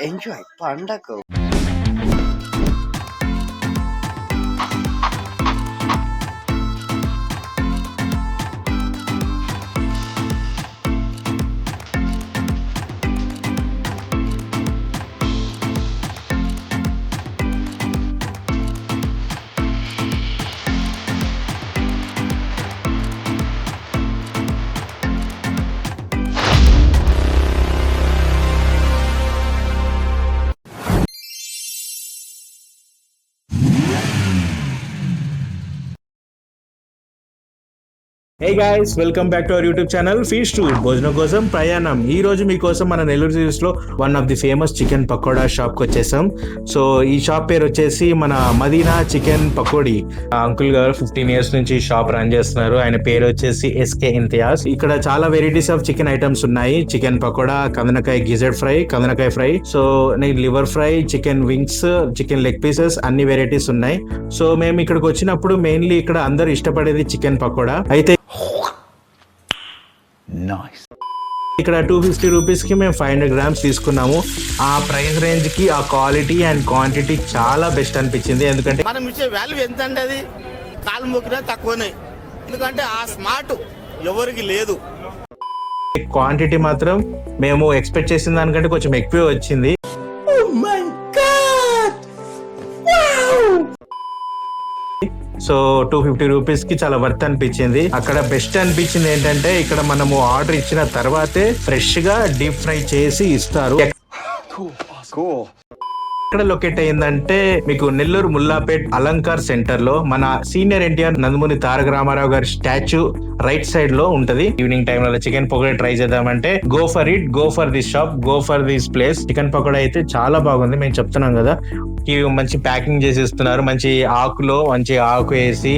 Enjoy పండగ. Hey guys, welcome back to our YouTube channel feast tour భోజనం కోసం ప్రయాణం. ఈ రోజు మీకోసం మన నెల్లూరు సిరీస్ లో one of the famous chicken pakoda shop కి వచ్చేసాం. సో ఈ షాప్ పేరు వచ్చేసి మన మదీనా చికెన్ పకోడీ. అంకుల్ గారు 15 years నుంచి షాప్ రన్ చేస్తున్నారు. ఆయన పేరు వచ్చేసి ఎస్కే ఇంతియాజ్. ఇక్కడ చాలా వెరైటీస్ ఆఫ్ చికెన్ ఐటమ్స్ ఉన్నాయి. చికెన్ పకోడా, కందనకాయ గిజెడ్ ఫ్రై, కందనకాయ fry, so liver fry, chicken wings, chicken leg pieces, అన్ని వెరైటీస్ ఉన్నాయి. సో మేము ఇక్కడికి వచ్చినప్పుడు మెయిన్లీ ఇక్కడ అందరు ఇష్టపడేది చికెన్ పకోడా. అయితే ఇక్కడ 250 రూపీస్ కి మేము 500 grams తీసుకున్నాము. ఆ ప్రైస్ రేంజ్ కి ఆ క్వాలిటీ అండ్ క్వాంటిటీ చాలా బెస్ట్ అనిపించింది. ఎందుకంటే మనం ఇచ్చే వాల్యూ ఎంత అండి, అది కాలు మొక్కినా తక్కువనే. ఎందుకంటే ఆ స్మార్ట్ ఎవరికి లేదు. క్వాంటిటీ మాత్రం మేము ఎక్స్పెక్ట్ చేసిన దానికంటే కొంచెం ఎక్కువే వచ్చింది. సో 250 రూపీస్ కి చాలా వర్త్ అనిపించింది. అక్కడ బెస్ట్ అనిపించింది ఏంటంటే ఇక్కడ మనము ఆర్డర్ ఇచ్చిన తర్వాతే ఫ్రెష్ గా డీప్ ఫ్రై చేసి ఇస్తారు. ఎక్కడ లొకేట్ అయ్యిందంటే మీకు నెల్లూరు ముల్లాపేట్ అలంకార్ సెంటర్ లో మన సీనియర్ ఎన్టీఆర్ నందమూరి తారక రామారావు గారి స్టాచ్యూ రైట్ సైడ్ లో ఉంటది. ఈవినింగ్ టైమ్ లో చికెన్ పకోడా ట్రై చేద్దామంటే go for it, go for this shop, go for this place. Chicken pakoda అయితే చాలా బాగుంది. మేము చెప్తున్నాం కదా, మంచి ప్యాకింగ్ చేసి ఇస్తున్నారు. మంచి ఆకులో మంచి ఆకు వేసి,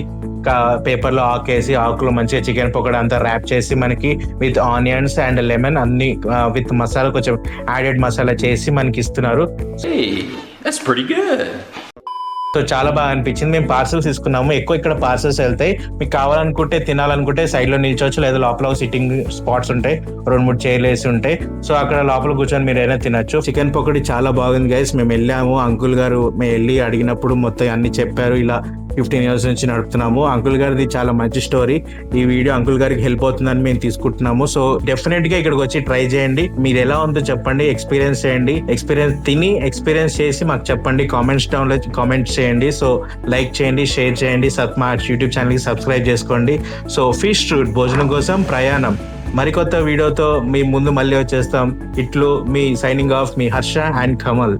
పేపర్ లో ఆకు వేసి, ఆకులో మంచిగా చికెన్ పకోడా అంతా ర్యాప్ చేసి మనకి విత్ ఆనియన్స్ అండ్ లెమన్ అన్ని విత్ మసాలా, కొంచెం యాడెడ్ మసాలా చేసి మనకి ఇస్తున్నారు. సో చాలా బాగా అనిపించింది. మేము పార్సల్స్ తీసుకున్నాము. ఎక్కువ ఇక్కడ పార్సల్స్ వెళ్తాయి. మీకు కావాలనుకుంటే, తినాలనుకుంటే సైడ్ లో నిల్చోవచ్చు, లేదా లోపల సిట్టింగ్ స్పాట్స్ ఉంటాయి, 2-3 చైర్లు వేసి ఉంటాయి. సో అక్కడ లోపల కూర్చొని మీరు ఏదైనా తినచ్చు. చికెన్ పకోడీ చాలా బాగుంది గైస్. మేము వెళ్ళాము, అంకుల్ గారు మేము వెళ్ళి అడిగినప్పుడు మొత్తం అన్ని చెప్పారు. ఇలా 15 years నుంచి నడుపుతున్నాము. అంకుల్ గారిది చాలా మంచి స్టోరీ. ఈ వీడియో అంకుల్ గారికి హెల్ప్ అవుతుందని మేము తీసుకుంటున్నాము. సో డెఫినెట్ గా ఇక్కడికి వచ్చి ట్రై చేయండి. మీరు ఎలా ఉందో చెప్పండి, ఎక్స్పీరియన్స్ చేయండి. ఎక్స్పీరియన్స్ చేసి మాకు చెప్పండి. కామెంట్స్ డౌన్ లో కామెంట్ చేయండి. సో లైక్ చేయండి, షేర్ చేయండి. మా యూట్యూబ్ ఛానల్ కి సబ్స్క్రైబ్ చేసుకోండి. సో ఫీస్ట్ టూర్ భోజనం కోసం ప్రయాణం మరికొత్త వీడియోతో మీ ముందు మళ్ళీ వచ్చేస్తాం. ఇట్లు మీ సైనింగ్ ఆఫ్, మీ హర్ష అండ్ కమల్.